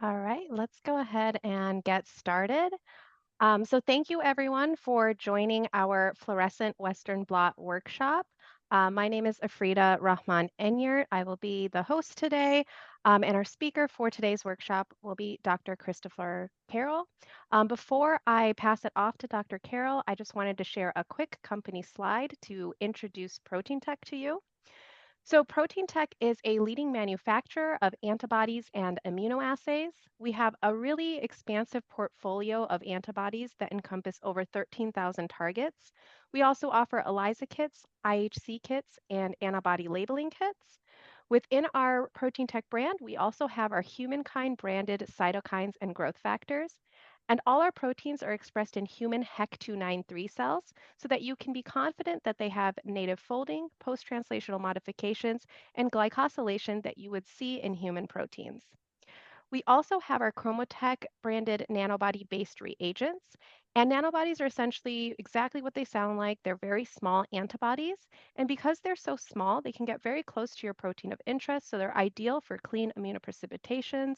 All right, let's go ahead and get started. So thank you everyone for joining our Fluorescent Western Blot workshop. My name is Afrida Rahman Enyart. I will be the host today, and our speaker for today's workshop will be Dr. Christopher Carroll. Before I pass it off to Dr. Carroll, I just wanted to share a quick company slide to introduce Protein Tech to you. So Protein Tech is a leading manufacturer of antibodies and immunoassays. We have a really expansive portfolio of antibodies that encompass over 13,000 targets. We also offer ELISA kits, IHC kits, and antibody labeling kits. Within our Protein Tech brand, we also have our humankind branded cytokines and growth factors. And all our proteins are expressed in human HEC293 cells so that you can be confident that they have native folding, post-translational modifications, and glycosylation that you would see in human proteins. We also have our Chromotech branded nanobody-based reagents. And nanobodies are essentially exactly what they sound like. They're very small antibodies. And because they're so small, they can get very close to your protein of interest. So they're ideal for clean immunoprecipitations,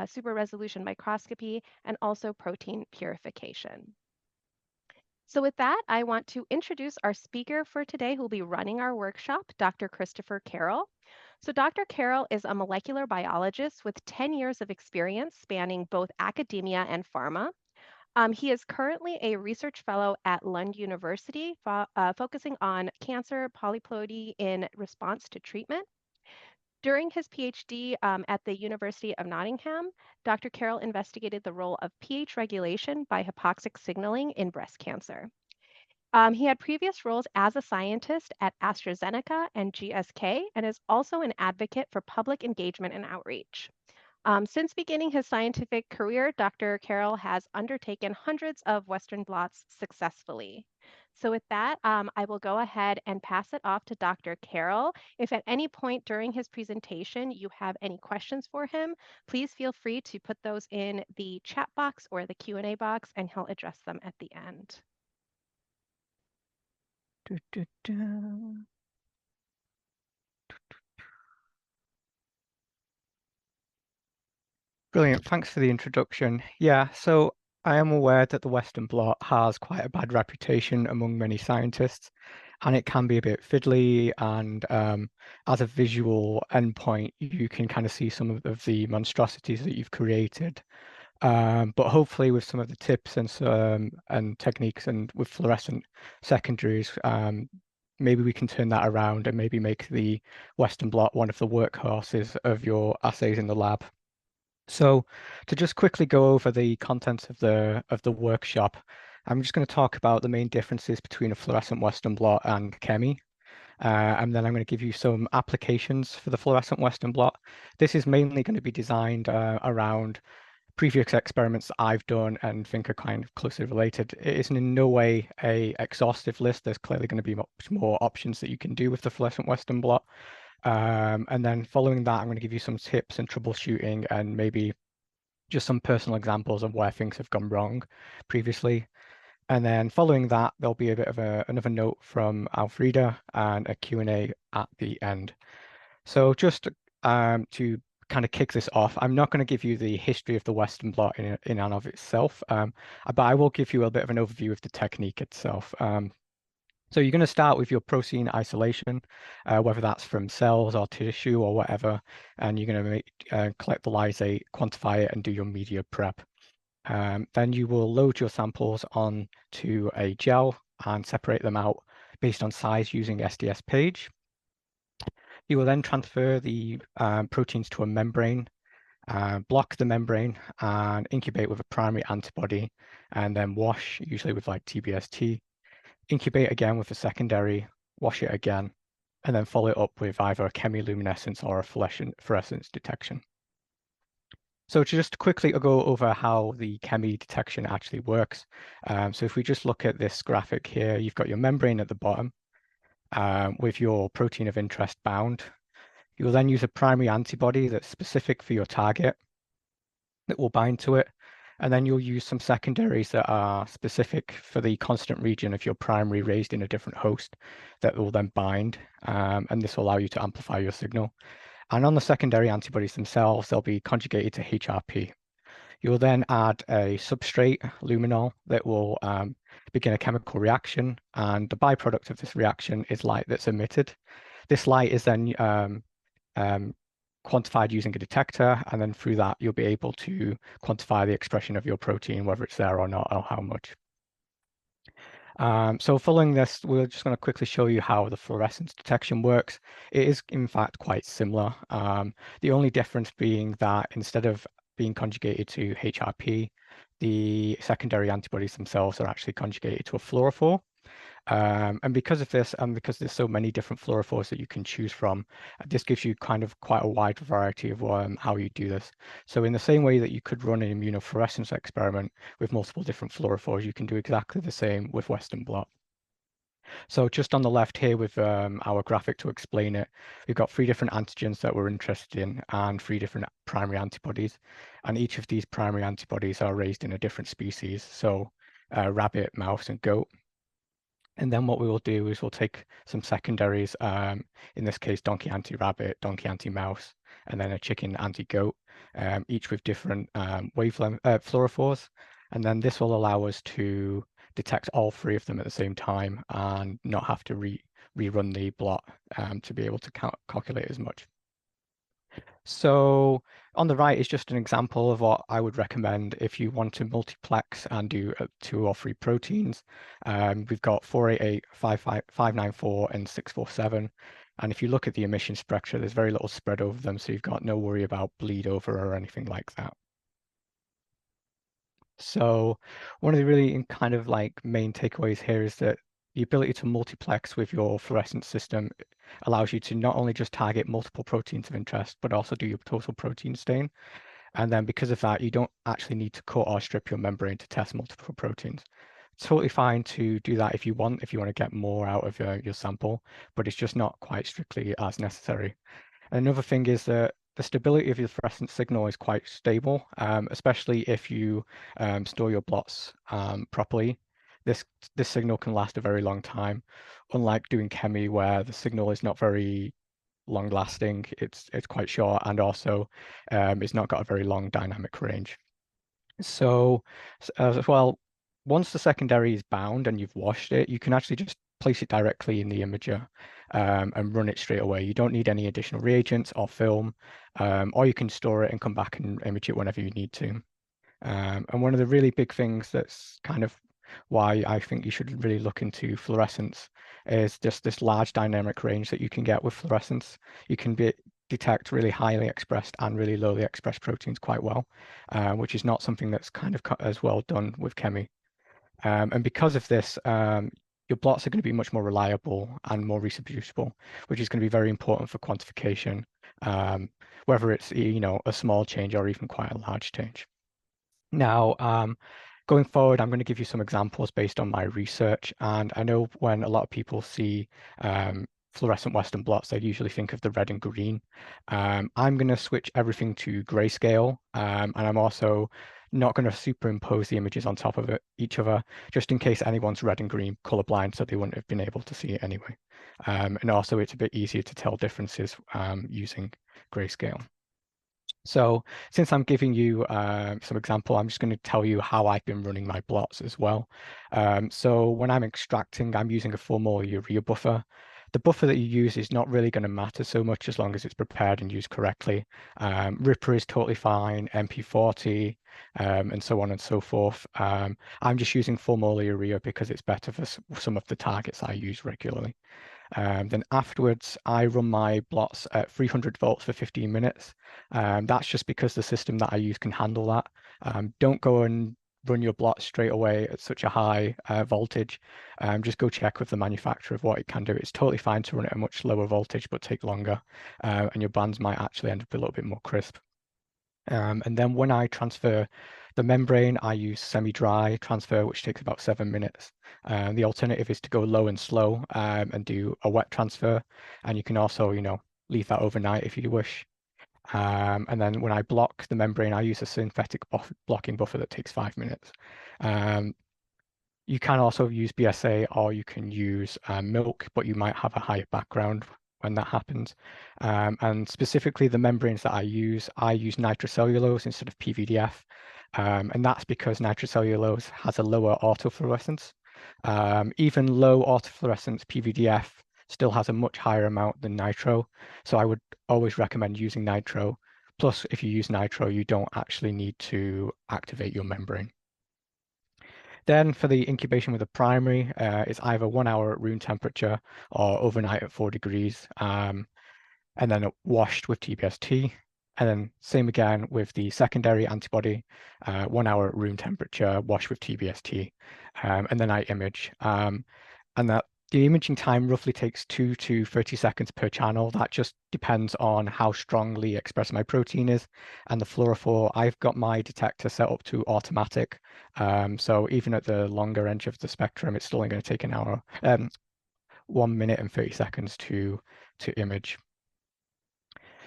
super resolution microscopy, and also protein purification. So with that, I want to introduce our speaker for today who will be running our workshop, Dr. Christopher Carroll. So Dr. Carroll is a molecular biologist with 10 years of experience spanning both academia and pharma. He is currently a research fellow at Lund University, focusing on cancer polyploidy in response to treatment. During his PhD at the University of Nottingham, Dr. Carroll investigated the role of pH regulation by hypoxic signaling in breast cancer. He had previous roles as a scientist at AstraZeneca and GSK and is also an advocate for public engagement and outreach. Since beginning his scientific career, Dr. Carroll has undertaken hundreds of Western blots successfully. So with that, I will go ahead and pass it off to Dr. Carroll. If at any point during his presentation you have any questions for him, please feel free to put those in the chat box or the Q&A box, and he'll address them at the end. Brilliant. Thanks for the introduction. Yeah, so I am aware that the Western blot has quite a bad reputation among many scientists, and it can be a bit fiddly. And as a visual endpoint, you can kind of see some of the monstrosities that you've created. But hopefully, with some of the tips and techniques and with fluorescent secondaries, maybe we can turn that around and maybe make the Western blot one of the workhorses of your assays in the lab. So to just quickly go over the contents of the workshop, I'm just going to talk about the main differences between a fluorescent Western blot and chemi. And then I'm going to give you some applications for the fluorescent Western blot. This is mainly going to be designed around previous experiments that I've done and think are kind of closely related. It isn't in no way a exhaustive list. There's clearly going to be much more options that you can do with the fluorescent Western blot. And then following that, I'm going to give you some tips and troubleshooting and maybe just some personal examples of where things have gone wrong previously. And then following that, there'll be a bit of another note from Alfreda and a Q&A at the end. So just to kind of kick this off, I'm not going to give you the history of the Western blot in and of itself, but I will give you a bit of an overview of the technique itself. So you're going to start with your protein isolation, whether that's from cells or tissue or whatever, and you're going to collect the lysate, quantify it, and do your media prep. Then you will load your samples onto a gel and separate them out based on size using SDS page. You will then transfer the proteins to a membrane, block the membrane, and incubate with a primary antibody, and then wash, usually with like TBST. Incubate again with a secondary, wash it again, and then follow it up with either a chemiluminescence or a fluorescence detection. So to just quickly go over how the chemi detection actually works. So if we just look at this graphic here, you've got your membrane at the bottom with your protein of interest bound. You will then use a primary antibody that's specific for your target that will bind to it. And then you'll use some secondaries that are specific for the constant region of your primary raised in a different host that will then bind. And this will allow you to amplify your signal. And on the secondary antibodies themselves, they'll be conjugated to HRP. You'll then add a substrate, luminol, that will begin a chemical reaction, and the byproduct of this reaction is light that's emitted. This light is then um, quantified using a detector, and then through that you'll be able to quantify the expression of your protein, whether it's there or not, or how much. So following this, we're just going to quickly show you how the fluorescence detection works. It is in fact quite similar. The only difference being that instead of being conjugated to HRP, the secondary antibodies themselves are actually conjugated to a fluorophore. And because of this, and because there's so many different fluorophores that you can choose from, this gives you kind of quite a wide variety of how you do this. So in the same way that you could run an immunofluorescence experiment with multiple different fluorophores, you can do exactly the same with Western blot. So just on the left here with our graphic to explain it, we've got 3 different antigens that we're interested in and 3 different primary antibodies. And each of these primary antibodies are raised in a different species, so rabbit, mouse, and goat. And then what we will do is we'll take some secondaries, in this case, donkey anti-rabbit, donkey anti-mouse, and then a chicken anti-goat, each with different wavelength fluorophores. And then this will allow us to detect all 3 of them at the same time and not have to rerun the blot to be able to calculate as much. So on the right is just an example of what I would recommend if you want to multiplex and do 2 or 3 proteins. We've got 488, 594, and 647. And if you look at the emission spectra, there's very little spread over them, so you've got no worry about bleed over or anything like that. So one of the really kind of like main takeaways here is that the ability to multiplex with your fluorescence system allows you to not only just target multiple proteins of interest, but also do your total protein stain. And then because of that, you don't actually need to cut or strip your membrane to test multiple proteins. It's totally fine to do that if you want to get more out of your sample, but it's just not quite strictly as necessary. Another thing is that the stability of your fluorescent signal is quite stable, especially if you store your blots properly. This signal can last a very long time, unlike doing chemi where the signal is not very long lasting. It's quite short, and also it's not got a very long dynamic range. So as well, once the secondary is bound and you've washed it, you can actually just place it directly in the imager and run it straight away. You don't need any additional reagents or film, or you can store it and come back and image it whenever you need to. And one of the really big things that's kind of why I think you should really look into fluorescence is just this large dynamic range that you can get with fluorescence. You can detect really highly expressed and really lowly expressed proteins quite well, which is not something that's kind of as well done with chemi. And because of this, your blots are going to be much more reliable and more reproducible, which is going to be very important for quantification, whether it's a small change or even quite a large change. Now, going forward, I'm going to give you some examples based on my research. And I know when a lot of people see fluorescent Western blots, they usually think of the red and green. I'm going to switch everything to grayscale, and I'm also not going to superimpose the images on top of each other, just in case anyone's red and green colorblind, so they wouldn't have been able to see it anyway. And also, it's a bit easier to tell differences using grayscale. So since I'm giving you some example, I'm just going to tell you how I've been running my blots as well. So when I'm extracting, I'm using a 4-mole urea buffer. The buffer that you use is not really going to matter so much as long as it's prepared and used correctly. Ripper is totally fine, MP40, and so on and so forth. I'm just using 4-mole urea because it's better for some of the targets I use regularly. Then afterwards, I run my blots at 300 volts for 15 minutes. That's just because the system that I use can handle that. Don't go and run your blot straight away at such a high voltage. Just go check with the manufacturer of what it can do. It's totally fine to run it at a much lower voltage, but take longer, and your bands might actually end up a little bit more crisp. And then when I transfer the membrane, I use semi-dry transfer, which takes about 7 minutes. The alternative is to go low and slow and do a wet transfer. And you can also, leave that overnight if you wish. And then when I block the membrane, I use a synthetic blocking buffer that takes 5 minutes. You can also use BSA or you can use milk, but you might have a higher background when that happens. And specifically the membranes that I use nitrocellulose instead of PVDF. And that's because nitrocellulose has a lower autofluorescence. Even low autofluorescence PVDF still has a much higher amount than nitro. So I would always recommend using nitro. Plus, if you use nitro, you don't actually need to activate your membrane. Then for the incubation with a primary, it's either 1 hour at room temperature or overnight at 4 degrees, and then washed with TBST. And then same again with the secondary antibody, 1 hour at room temperature, washed with TBST, and then I image. And that the imaging time roughly takes 2 to 30 seconds per channel. That just depends on how strongly expressed my protein is. And the fluorophore, I've got my detector set up to automatic. So even at the longer end of the spectrum, it's still only going to take an hour, 1 minute and 30 seconds to image.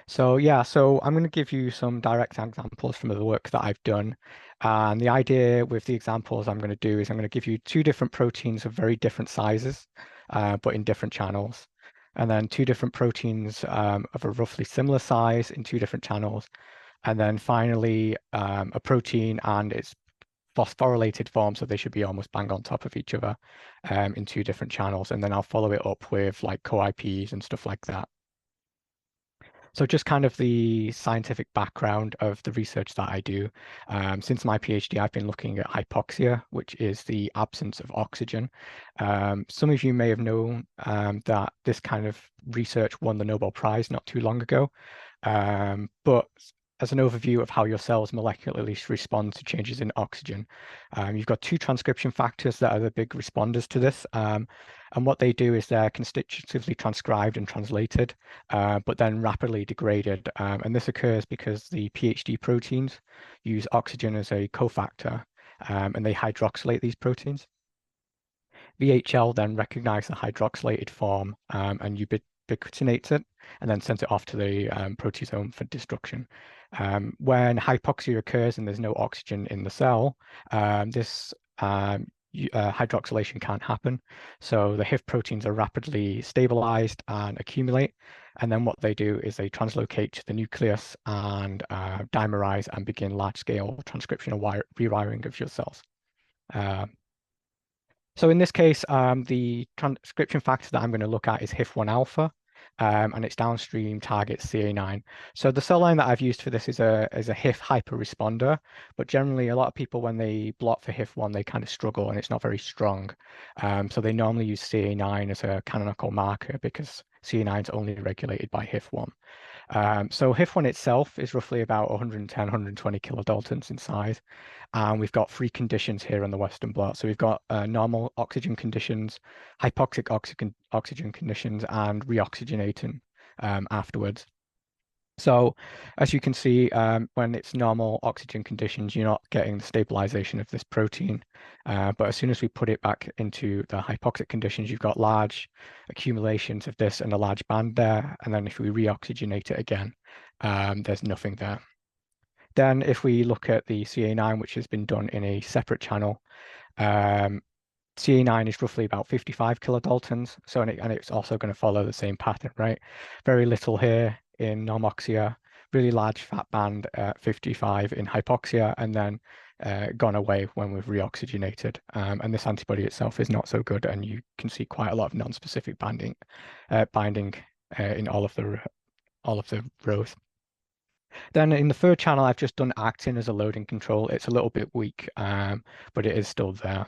So yeah, so I'm going to give you some direct examples from the work that I've done. And the idea with the examples I'm going to do is I'm going to give you two different proteins of very different sizes, but in different channels. And then two different proteins of a roughly similar size in two different channels. And then finally, a protein and its phosphorylated form, so they should be almost bang on top of each other in two different channels. And then I'll follow it up with like co-IPs and stuff like that. So just kind of the scientific background of the research that I do. Since my PhD, I've been looking at hypoxia, which is the absence of oxygen. Some of you may have known that this kind of research won the Nobel Prize not too long ago. But as an overview of how your cells molecularly respond to changes in oxygen, you've got two transcription factors that are the big responders to this. And what they do is they're constitutively transcribed and translated, but then rapidly degraded. And this occurs because the PhD proteins use oxygen as a cofactor, and they hydroxylate these proteins. VHL then recognize the hydroxylated form and ubiquitinates it, and then sends it off to the proteasome for destruction. When hypoxia occurs and there's no oxygen in the cell, this hydroxylation can't happen. So the HIF proteins are rapidly stabilized and accumulate. And then what they do is they translocate to the nucleus and dimerize and begin large-scale transcriptional rewiring of your cells. So in this case, the transcription factor that I'm going to look at is HIF1 alpha, and its downstream target CA9. So the cell line that I've used for this is a HIF hyperresponder, but generally a lot of people when they blot for HIF1, they kind of struggle and it's not very strong. So they normally use CA9 as a canonical marker because CA9 is only regulated by HIF1. So HIF1 itself is roughly about 110, 120 kilodaltons in size. And we've got three conditions here on the Western blot. So we've got normal oxygen conditions, hypoxic oxygen conditions, and reoxygenating afterwards. So as you can see, when it's normal oxygen conditions, you're not getting the stabilization of this protein. But as soon as we put it back into the hypoxic conditions, you've got large accumulations of this and a large band there. And then if we reoxygenate it again, there's nothing there. Then if we look at the CA9, which has been done in a separate channel, CA9 is roughly about 55 kilodaltons. So, and it's also going to follow the same pattern, right? Very little here in normoxia, really large fat band at 55 in hypoxia, and then gone away when we've reoxygenated. And this antibody itself is not so good, and you can see quite a lot of non-specific binding in all of the rows. Then in the third channel, I've just done actin as a loading control. It's a little bit weak, but it is still there.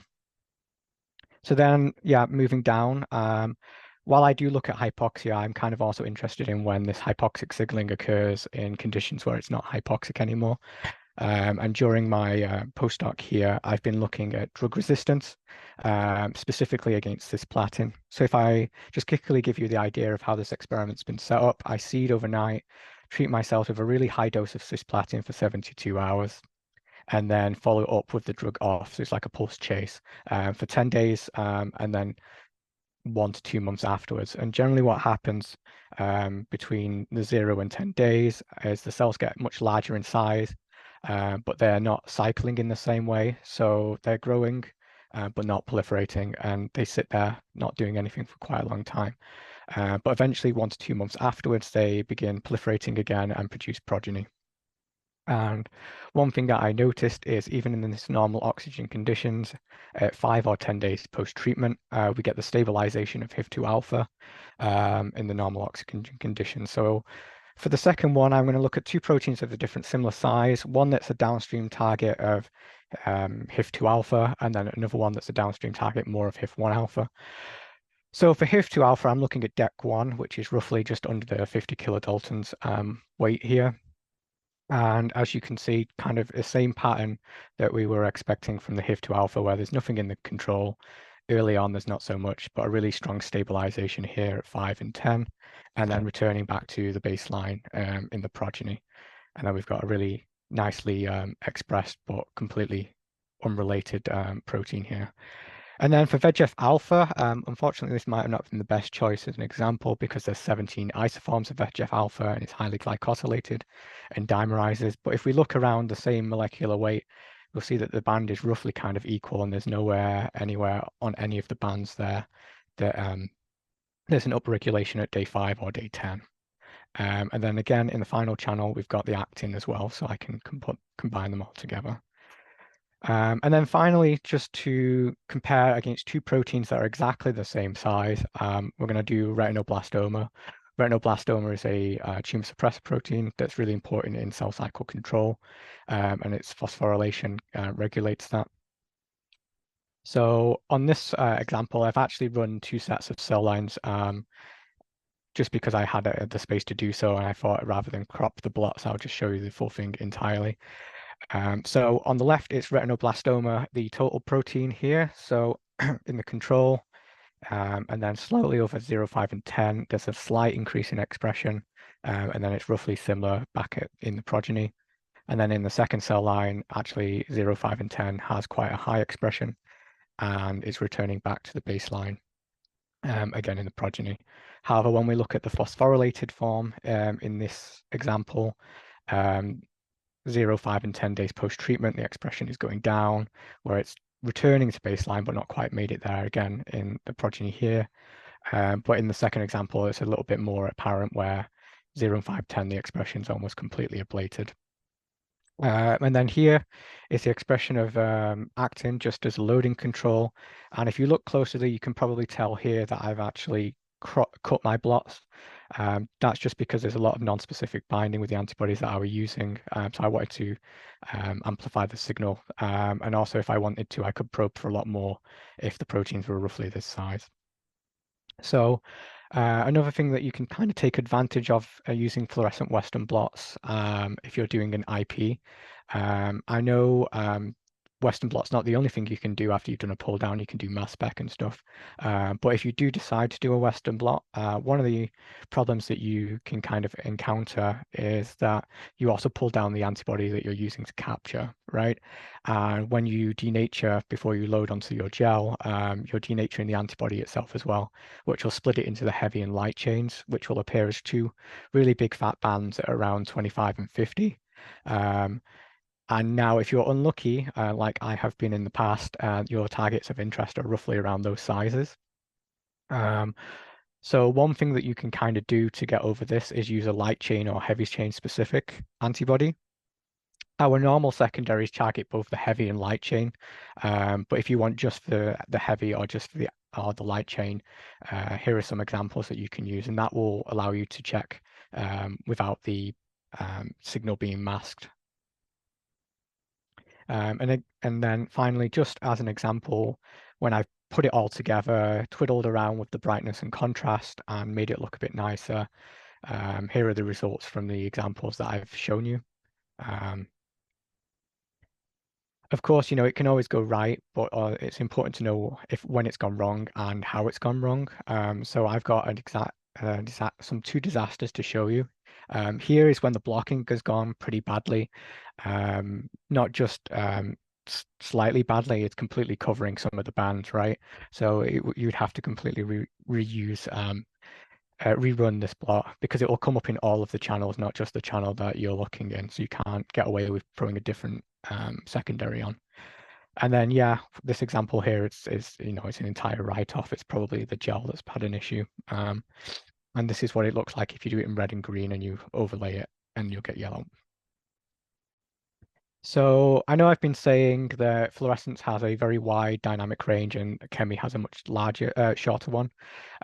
So then, yeah, moving down, while I do look at hypoxia, I'm kind of also interested in when this hypoxic signaling occurs in conditions where it's not hypoxic anymore. And during my postdoc here, I've been looking at drug resistance, specifically against cisplatin. So if I just quickly give you the idea of how this experiment's been set up, I seed overnight, treat myself with a really high dose of cisplatin for 72 hours, and then follow up with the drug off. So it's like a pulse chase for 10 days, and then 1 to 2 months afterwards. And generally what happens between the 0 and 10 days is the cells get much larger in size, but they're not cycling in the same way. So they're growing, but not proliferating, and they sit there not doing anything for quite a long time. But eventually, 1 to 2 months afterwards, they begin proliferating again and produce progeny. And one thing that I noticed is even in this normal oxygen conditions, at 5 or 10 days post-treatment, we get the stabilization of HIF2 alpha in the normal oxygen conditions. So for the second one, I'm going to look at two proteins of a different similar size, one that's a downstream target of HIF2 alpha, and then another one that's a downstream target more of HIF1 alpha. So for HIF2 alpha, I'm looking at DEC1, which is roughly just under the 50 kilodaltons weight here. And as you can see, kind of the same pattern that we were expecting from the HIF2 alpha, where there's nothing in the control. Early on, there's not so much, but a really strong stabilization here at 5 and 10, and then returning back to the baseline in the progeny. And then we've got a really nicely expressed but completely unrelated protein here. And then for VEGF alpha, unfortunately, this might have not been the best choice as an example because there's 17 isoforms of VEGF alpha and it's highly glycosylated and dimerizes. But if we look around the same molecular weight, we'll see that the band is roughly kind of equal and there's nowhere anywhere on any of the bands there that there's an upregulation at day 5 or day 10. And then again, in the final channel, we've got the actin as well, so I can combine them all together. And then finally, just to compare against two proteins that are exactly the same size, we're going to do retinoblastoma. Retinoblastoma is a tumor suppressor protein that's really important in cell cycle control, and its phosphorylation regulates that. So on this example, I've actually run two sets of cell lines just because I had the space to do so, and I thought rather than crop the blots, I'll just show you the full thing entirely. So on the left, it's retinoblastoma, the total protein here. So in the control, and then slowly over 0, 5, and 10, there's a slight increase in expression, and then it's roughly similar back in the progeny. And then in the second cell line, actually 0, 5, and 10 has quite a high expression and is returning back to the baseline, again in the progeny. However, when we look at the phosphorylated form in this example, 0, 5, and 10 days post-treatment, the expression is going down, where it's returning to baseline, but not quite made it there again in the progeny here. But in the second example, it's a little bit more apparent where 0 and 5, 10, the expression is almost completely ablated. And then here is the expression of actin just as loading control. And if you look closely, you can probably tell here that I've actually cut my blots. That's just because there's a lot of non-specific binding with the antibodies that I were using. So I wanted to amplify the signal. And also if I wanted to, I could probe for a lot more if the proteins were roughly this size. So another thing that you can kind of take advantage of using fluorescent Western blots if you're doing an IP. I know Western blot's not the only thing you can do after you've done a pull down. You can do mass spec and stuff. But if you do decide to do a Western blot, one of the problems that you can kind of encounter is that you also pull down the antibody that you're using to capture, right? And when you denature before you load onto your gel, you're denaturing the antibody itself as well, which will split it into the heavy and light chains, which will appear as two really big fat bands at around 25 and 50. And now if you're unlucky, like I have been in the past, your targets of interest are roughly around those sizes. So one thing that you can kind of do to get over this is use a light chain or heavy chain specific antibody. Our normal secondaries target both the heavy and light chain, but if you want just the heavy or just the light chain, here are some examples that you can use, and that will allow you to check without the signal being masked. And then finally, just as an example, when I put it all together, twiddled around with the brightness and contrast and made it look a bit nicer, here are the results from the examples that I've shown you. Of course, it can always go right, but it's important to know when it's gone wrong and how it's gone wrong. So I've got some two disasters to show you. Here is when the blocking has gone pretty badly, not just slightly badly, it's completely covering some of the bands, right? So you'd have to completely rerun this blot because it will come up in all of the channels, not just the channel that you're looking in. So you can't get away with throwing a different secondary on. And then, yeah, this example here is it's an entire write-off. It's probably the gel that's had an issue. And this is what it looks like if you do it in red and green and you overlay it and you'll get yellow. So I know I've been saying that fluorescence has a very wide dynamic range and chemi has a much larger, shorter one.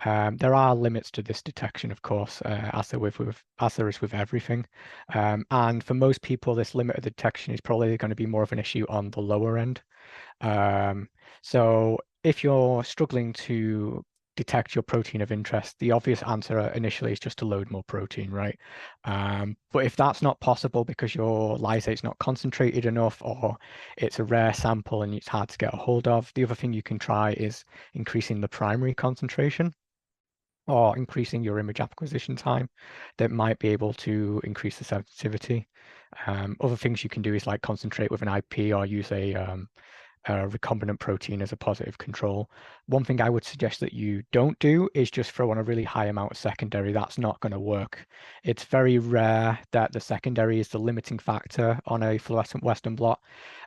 There are limits to this detection, of course, as there is with everything. And for most people, this limit of detection is probably going to be more of an issue on the lower end. Um, so if you're struggling to detect your protein of interest, the obvious answer initially is just to load more protein, right? But if that's not possible because your lysate's not concentrated enough or it's a rare sample and it's hard to get a hold of, the other thing you can try is increasing the primary concentration or increasing your image acquisition time. That might be able to increase the sensitivity. Other things you can do is like concentrate with an IP or use a recombinant protein as a positive control. One thing I would suggest that you don't do is just throw on a really high amount of secondary. That's not going to work. It's very rare that the secondary is the limiting factor on a fluorescent Western blot,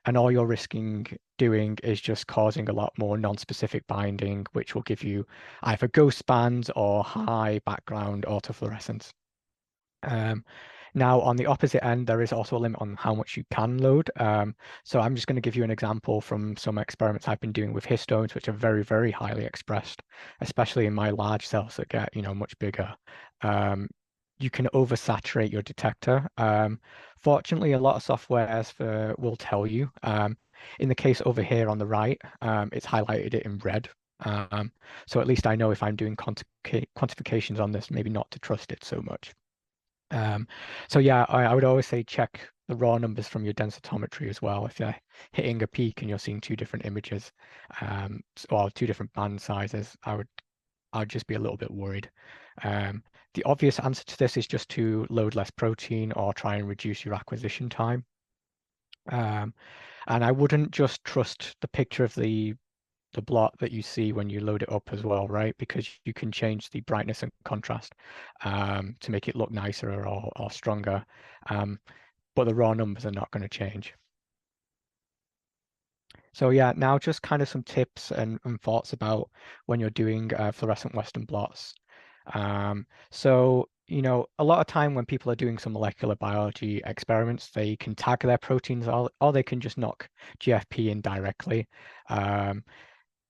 and all you're risking doing is just causing a lot more non-specific binding, which will give you either ghost bands or high background autofluorescence. Um, Now, on the opposite end, there is also a limit on how much you can load. So I'm just going to give you an example from some experiments I've been doing with histones, which are very, very highly expressed, especially in my large cells that get, much bigger. Um, you can oversaturate your detector. Fortunately, a lot of softwares will tell you. In the case over here on the right, it's highlighted it in red. Um, so at least I know if I'm doing quantifications on this, maybe not to trust it so much. Um, so yeah, I would always say check the raw numbers from your densitometry as well. If you're hitting a peak and you're seeing two different images, or two different band sizes, I would just be a little bit worried. Um, the obvious answer to this is just to load less protein or try and reduce your acquisition time. Um, and I wouldn't just trust the picture of the blot that you see when you load it up as well, right? Because you can change the brightness and contrast to make it look nicer or stronger. Um, but the raw numbers are not going to change. So yeah, now just kind of some tips and thoughts about when you're doing fluorescent Western blots. So, a lot of time when people are doing some molecular biology experiments, they can tag their proteins or they can just knock GFP in directly. Um,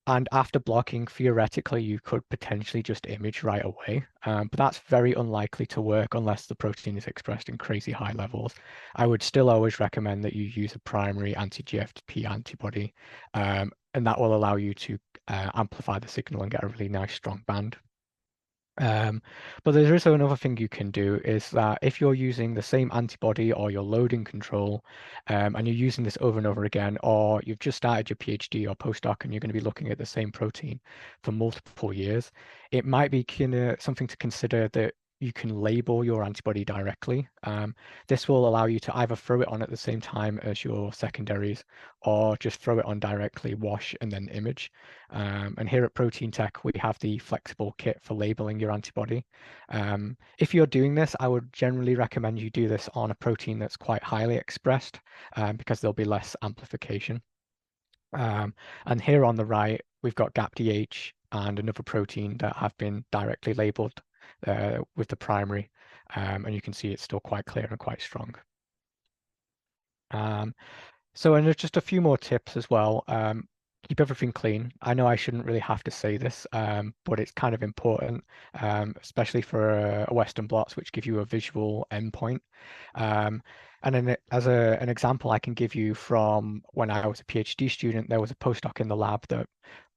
And after blocking, theoretically, you could potentially just image right away. But that's very unlikely to work unless the protein is expressed in crazy high levels. I would still always recommend that you use a primary anti-GFP antibody, and that will allow you to amplify the signal and get a really nice strong band. Um, but there is another thing you can do is that if you're using the same antibody or your loading control, and you're using this over and over again, or you've just started your PhD or postdoc and you're going to be looking at the same protein for multiple years, it might be something to consider that you can label your antibody directly. This will allow you to either throw it on at the same time as your secondaries or just throw it on directly, wash, and then image. And here at Protein Tech, we have the flexible kit for labeling your antibody. If you're doing this, I would generally recommend you do this on a protein that's quite highly expressed because there'll be less amplification. And here on the right, we've got GAPDH and another protein that have been directly labeled with the primary. And you can see it's still quite clear and quite strong. Um, and there's just a few more tips as well. Keep everything clean. I know I shouldn't really have to say this, but it's kind of important, especially for Western blots, which give you a visual endpoint. Um, and then as an example, I can give you from when I was a PhD student, there was a postdoc in the lab that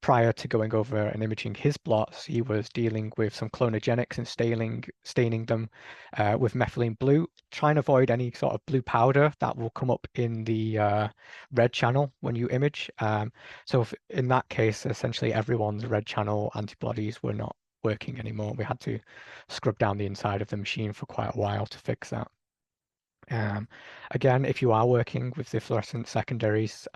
prior to going over and imaging his blots, he was dealing with some clonogenics and staining them with methylene blue, trying to avoid any sort of blue powder that will come up in the red channel when you image. So in that case, essentially everyone's red channel antibodies were not working anymore. We had to scrub down the inside of the machine for quite a while to fix that. Um, Again, if you are working with the fluorescent secondaries,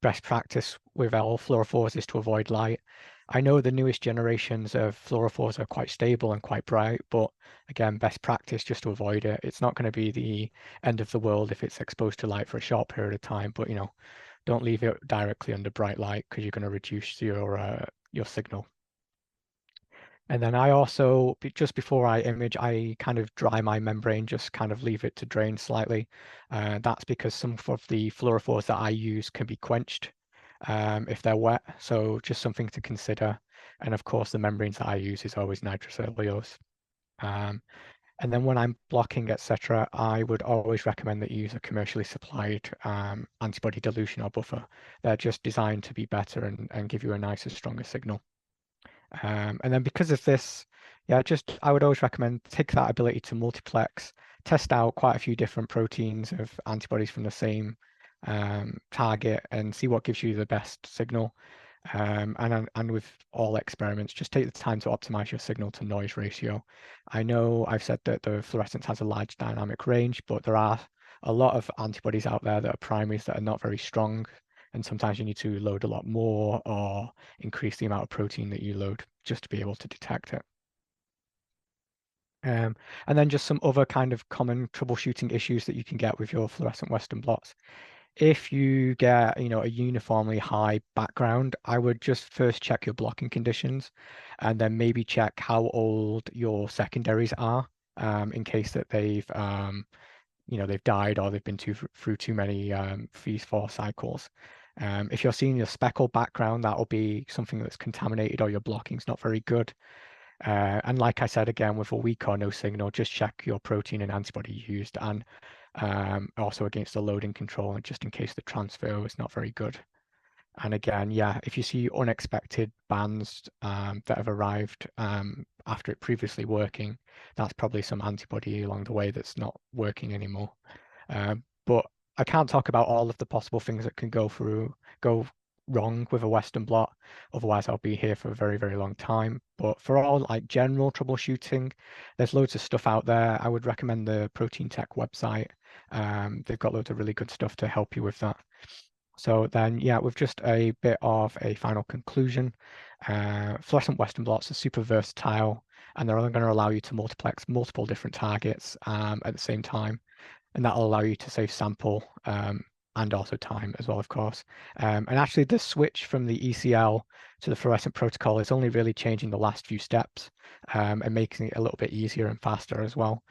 best practice with all fluorophores is to avoid light. I know the newest generations of fluorophores are quite stable and quite bright, but again, best practice just to avoid it. It's not going to be the end of the world if it's exposed to light for a short period of time, but Don't leave it directly under bright light because you're going to reduce your signal. And then I also, just before I image, I kind of dry my membrane, just kind of leave it to drain slightly. That's because some of the fluorophores that I use can be quenched if they're wet. So just something to consider. And of course, the membranes that I use is always nitrocellulose. Um, and then when I'm blocking, etc., I would always recommend that you use a commercially supplied antibody dilution or buffer. They're just designed to be better and give you a nicer, stronger signal. And then because of this, yeah, just I would always recommend take that ability to multiplex, test out quite a few different proteins of antibodies from the same target and see what gives you the best signal. And with all experiments, just take the time to optimize your signal to noise ratio. I know I've said that the fluorescence has a large dynamic range, but there are a lot of antibodies out there that are primaries that are not very strong. And sometimes you need to load a lot more or increase the amount of protein that you load just to be able to detect it. Um, and then just some other kind of common troubleshooting issues that you can get with your fluorescent Western blots. If you get, a uniformly high background, I would just first check your blocking conditions and then maybe check how old your secondaries are in case that they've died or they've been through too many freeze thaw cycles. If you're seeing your speckle background, that will be something that's contaminated or your blocking's not very good. And like I said again, with a weak or no signal, just check your protein and antibody used and also against the loading control and just in case the transfer was not very good. And again, yeah, if you see unexpected bands that have arrived after it previously working, that's probably some antibody along the way that's not working anymore. But I can't talk about all of the possible things that can go wrong with a Western blot. Otherwise, I'll be here for a very, very long time. But for all like general troubleshooting, there's loads of stuff out there. I would recommend the Protein Tech website. They've got loads of really good stuff to help you with that. So then, yeah, with just a bit of a final conclusion, fluorescent Western blots are super versatile and they're only going to allow you to multiplex multiple different targets at the same time. And that'll allow you to save sample and also time as well, of course. And actually, the switch from the ECL to the fluorescent protocol is only really changing the last few steps and making it a little bit easier and faster as well.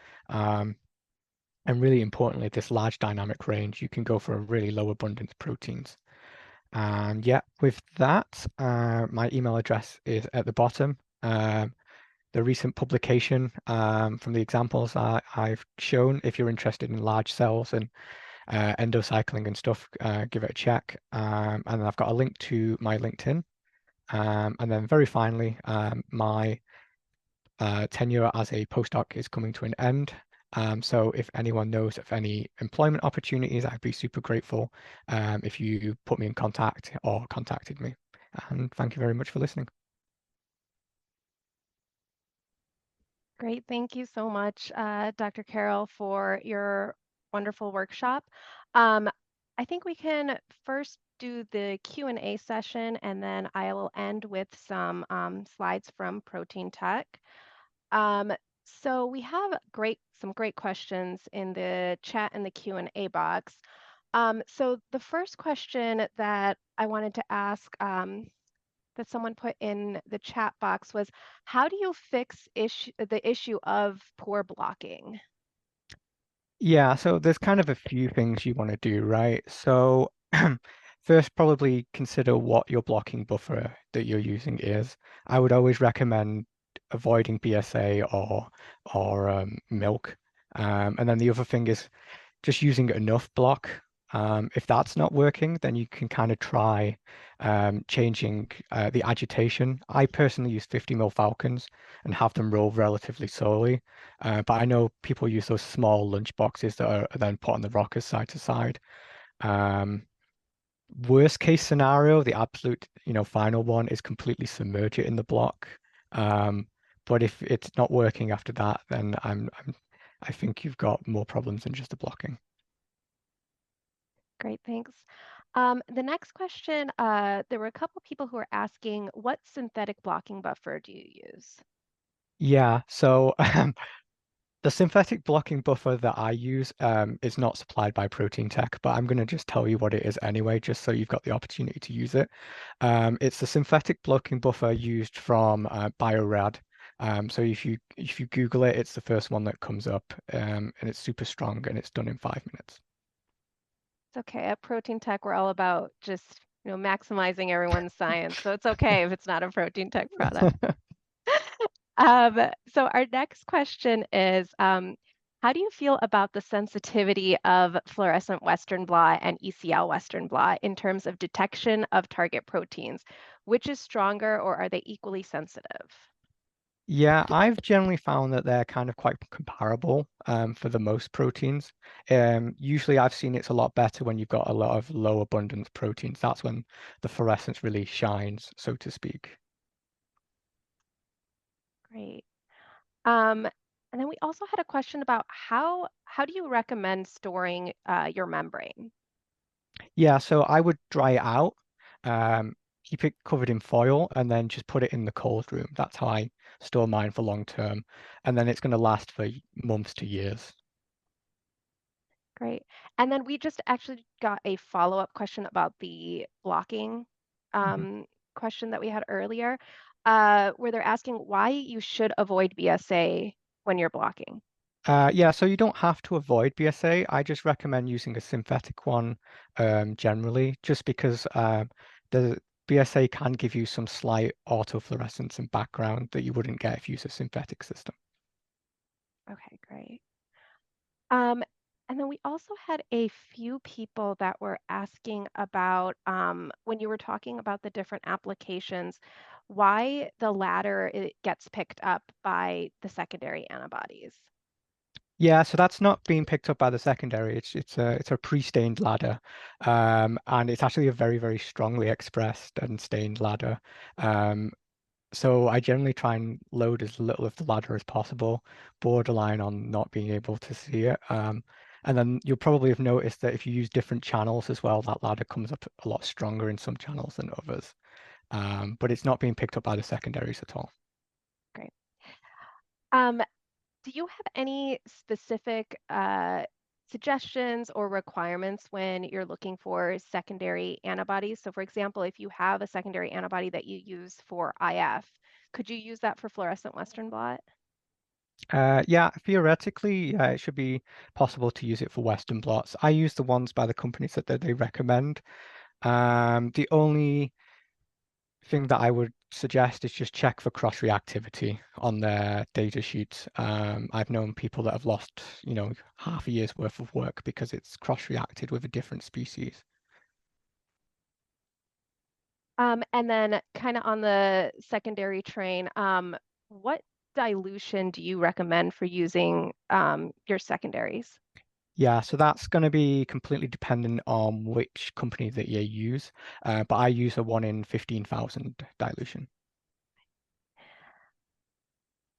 And really importantly, this large dynamic range, you can go for a really low abundance proteins. And yeah, with that, my email address is at the bottom. The recent publication from the examples I've shown, if you're interested in large cells and endocycling and stuff, give it a check. And then I've got a link to my LinkedIn. And then very finally, my tenure as a postdoc is coming to an end. So if anyone knows of any employment opportunities, I'd be super grateful if you put me in contact or contacted me. And thank you very much for listening. Great. Thank you so much, Dr. Carroll, for your wonderful workshop. Um, I think we can first do the Q&A session, and then I will end with some slides from Protein Tech. So we have some great questions in the chat and the Q&A box. So the first question that I wanted to ask that someone put in the chat box was, how do you fix the issue of poor blocking? Yeah, so there's kind of a few things you want to do, right? So first, probably consider what your blocking buffer that you're using is. I would always recommend avoiding BSA or milk. And then the other thing is just using enough block. If that's not working, then you can kind of try changing the agitation. I personally use 50 mil Falcons and have them roll relatively slowly. But I know people use those small lunch boxes that are then put on the rockers side to side. Um, Worst case scenario, the absolute, final one is completely submerge it in the block. But if it's not working after that, then I think you've got more problems than just the blocking. Great, thanks. The next question, there were a couple people who were asking, what synthetic blocking buffer do you use? Yeah, so The synthetic blocking buffer that I use is not supplied by Protein Tech, but I'm going to just tell you what it is anyway, just so you've got the opportunity to use it. It's the synthetic blocking buffer used from Biorad. So if you Google it, it's the first one that comes up, and it's super strong and it's done in 5 minutes. It's okay. At Protein Tech, we're all about just, maximizing everyone's science. So it's okay if it's not a Protein Tech product. So our next question is, how do you feel about the sensitivity of fluorescent Western blot and ECL Western blot in terms of detection of target proteins? Which is stronger, or are they equally sensitive? Yeah, I've generally found that they're kind of quite comparable for the most proteins. Usually I've seen it's a lot better when you've got a lot of low abundance proteins. That's when the fluorescence really shines, so to speak. Great. Um, and then we also had a question about how do you recommend storing your membrane? Yeah, so I would dry it out, keep it covered in foil, and then just put it in the cold room. That's how I store mine for long term. And then it's going to last for months to years. Great. And then we just actually got a follow-up question about the blocking Mhm. question that we had earlier, where they're asking why you should avoid BSA when you're blocking. Yeah, so you don't have to avoid BSA. I just recommend using a synthetic one generally, just because the BSA can give you some slight autofluorescence and background that you wouldn't get if you use a synthetic system. Okay, great. Um, and then we also had a few people that were asking about when you were talking about the different applications, why the latter it gets picked up by the secondary antibodies. Yeah, so that's not being picked up by the secondary. It's a pre-stained ladder, and it's actually a very, very strongly expressed and stained ladder. Um, So I generally try and load as little of the ladder as possible, borderline on not being able to see it. And then you'll probably have noticed that if you use different channels as well, that ladder comes up a lot stronger in some channels than others. But it's not being picked up by the secondaries at all. Great. Um, do you have any specific suggestions or requirements when you're looking for secondary antibodies? So, for example, if you have a secondary antibody that you use for IF, could you use that for fluorescent Western blot? Yeah, theoretically, it should be possible to use it for Western blots. I use the ones by the companies that they recommend. The only thing that I would suggest is just check for cross-reactivity on their data sheets. I've known people that have lost, half a year's worth of work because it's cross-reacted with a different species. And then, kind of on the secondary train, what dilution do you recommend for using your secondaries? Yeah, so that's going to be completely dependent on which company that you use. But I use a 1 in 15,000 dilution.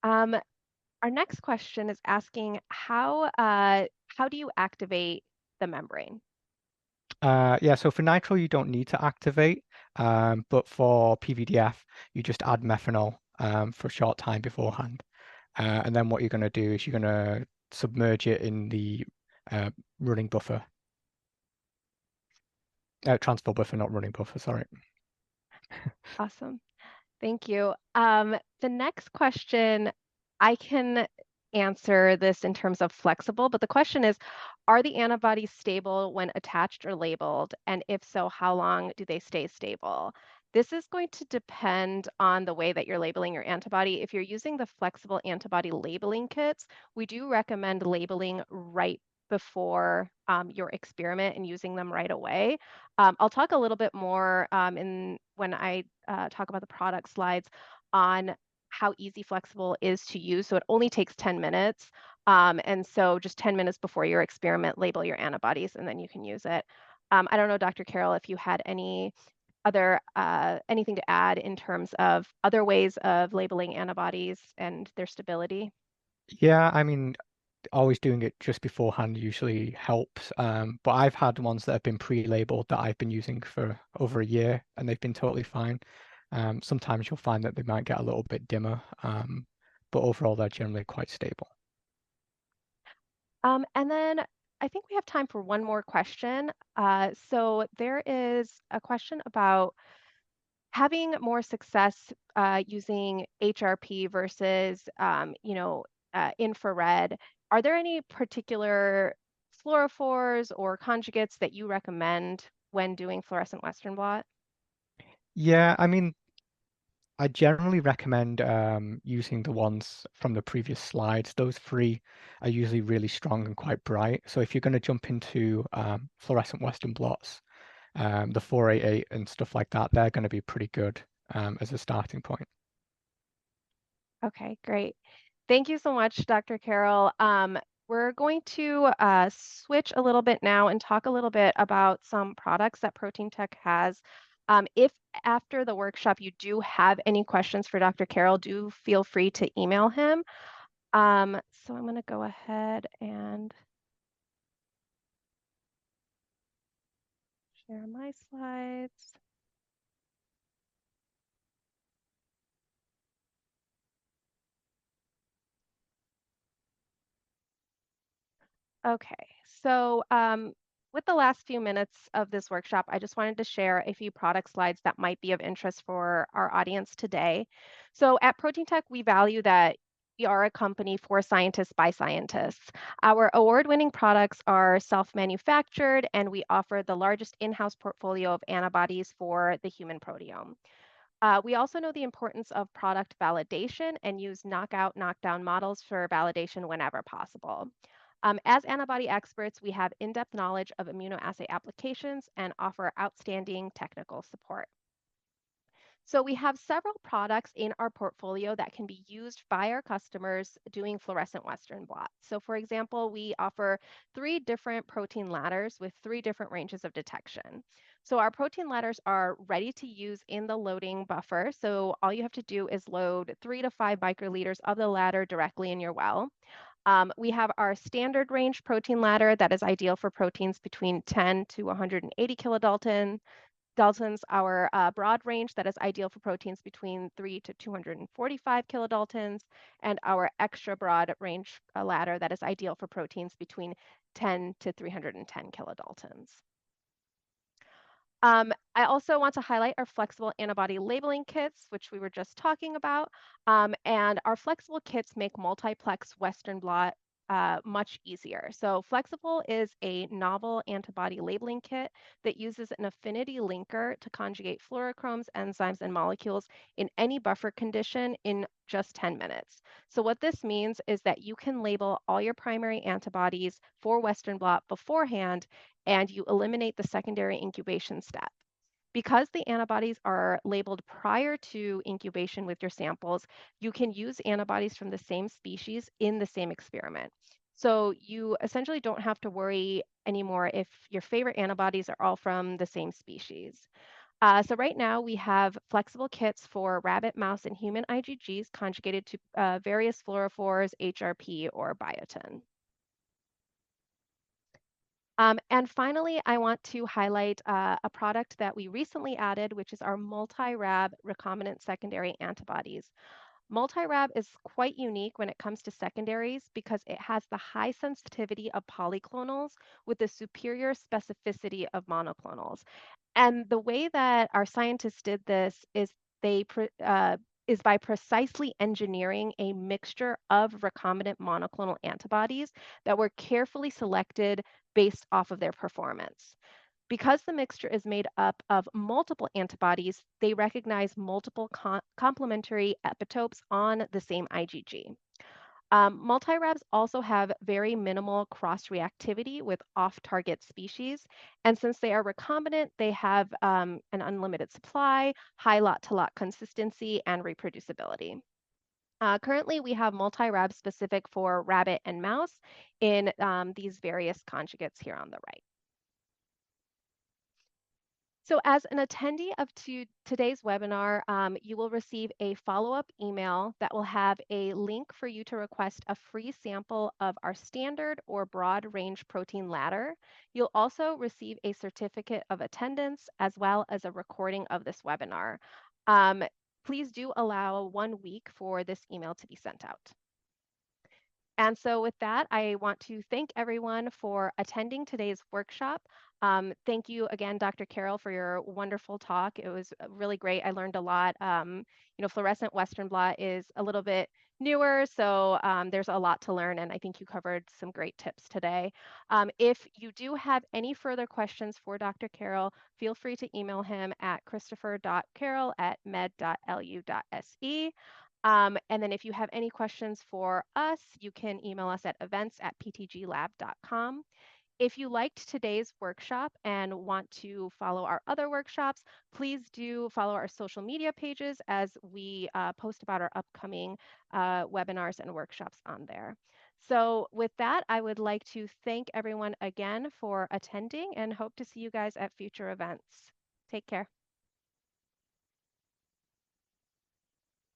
Um, our next question is asking how do you activate the membrane? Yeah, so for nitro, you don't need to activate, but for PVDF, you just add methanol for a short time beforehand. And then what you're going to do is you're going to submerge it in the uh, running buffer, transfer buffer, not running buffer, sorry. Awesome. Thank you. The next question, I can answer this in terms of flexible, but the question is, are the antibodies stable when attached or labeled? And if so, how long do they stay stable? This is going to depend on the way that you're labeling your antibody. If you're using the flexible antibody labeling kits, we do recommend labeling right before your experiment and using them right away. I'll talk a little bit more in when I talk about the product slides on how easy flexible is to use. So it only takes 10 minutes. And so just 10 minutes before your experiment, label your antibodies and then you can use it. I don't know, Dr. Carroll, if you had any other anything to add in terms of other ways of labeling antibodies and their stability. Yeah, I mean, always doing it just beforehand usually helps. But I've had ones that have been pre-labeled that I've been using for over a year and they've been totally fine. Sometimes you'll find that they might get a little bit dimmer, but overall they're generally quite stable. And then I think we have time for one more question. So there is a question about having more success using HRP versus, infrared. Are there any particular fluorophores or conjugates that you recommend when doing fluorescent Western blot? Yeah, I mean, I generally recommend using the ones from the previous slides. Those three are usually really strong and quite bright. So if you're going to jump into fluorescent Western blots, the 488 and stuff like that, they're going to be pretty good as a starting point. Okay, great. Thank you so much, Dr. Carroll. We're going to switch a little bit now and talk a little bit about some products that Protein Tech has. If after the workshop you do have any questions for Dr. Carroll, do feel free to email him. So I'm going to go ahead and share my slides. Okay, so with the last few minutes of this workshop, I just wanted to share a few product slides that might be of interest for our audience today. So at Protein Tech, we value that we are a company for scientists by scientists. Our award-winning products are self-manufactured, and we offer the largest in-house portfolio of antibodies for the human proteome. We also know the importance of product validation and use knockout, knockdown models for validation whenever possible. As antibody experts, we have in-depth knowledge of immunoassay applications and offer outstanding technical support. So we have several products in our portfolio that can be used by our customers doing fluorescent Western blot. So for example, we offer 3 different protein ladders with 3 different ranges of detection. So our protein ladders are ready to use in the loading buffer. So all you have to do is load 3 to 5 microliters of the ladder directly in your well. We have our standard range protein ladder that is ideal for proteins between 10 to 180 kilodalton. Daltons, our broad range that is ideal for proteins between 3 to 245 kilodaltons, and our extra broad range ladder that is ideal for proteins between 10 to 310 kilodaltons. I also want to highlight our flexible antibody labeling kits, which we were just talking about. And our flexible kits make multiplex Western blot much easier. So Flexible is a novel antibody labeling kit that uses an affinity linker to conjugate fluorochromes, enzymes, and molecules in any buffer condition in just 10 minutes. So what this means is that you can label all your primary antibodies for Western blot beforehand, and you eliminate the secondary incubation step. Because the antibodies are labeled prior to incubation with your samples, you can use antibodies from the same species in the same experiment. So you essentially don't have to worry anymore if your favorite antibodies are all from the same species. So right now we have flexible kits for rabbit, mouse, and human IgGs conjugated to various fluorophores, HRP, or biotin. And finally, I want to highlight a product that we recently added, which is our multi-Rab recombinant secondary antibodies. Multi-Rab is quite unique when it comes to secondaries because it has the high sensitivity of polyclonals with the superior specificity of monoclonals. And the way that our scientists did this is is by precisely engineering a mixture of recombinant monoclonal antibodies that were carefully selected based off of their performance. Because the mixture is made up of multiple antibodies, they recognize multiple complementary epitopes on the same IgG. Multi-Rabs also have very minimal cross-reactivity with off-target species. And since they are recombinant, they have an unlimited supply, high lot-to-lot consistency, and reproducibility. Currently, we have multi-Rab specific for rabbit and mouse in these various conjugates here on the right. So as an attendee of today's webinar, you will receive a follow-up email that will have a link for you to request a free sample of our standard or broad range protein ladder. You'll also receive a certificate of attendance as well as a recording of this webinar. Please do allow 1 week for this email to be sent out. And so with that, I want to thank everyone for attending today's workshop. Thank you again, Dr. Carroll, for your wonderful talk. It was really great. I learned a lot. Fluorescent Western blot is a little bit newer, so there's a lot to learn, and I think you covered some great tips today. If you do have any further questions for Dr. Carroll, feel free to email him at christopher.carroll@med.lu.se. And then if you have any questions for us, you can email us at events@ptglab.com. If you liked today's workshop and want to follow our other workshops, please do follow our social media pages as we post about our upcoming webinars and workshops on there. So with that, I would like to thank everyone again for attending and hope to see you guys at future events. Take care.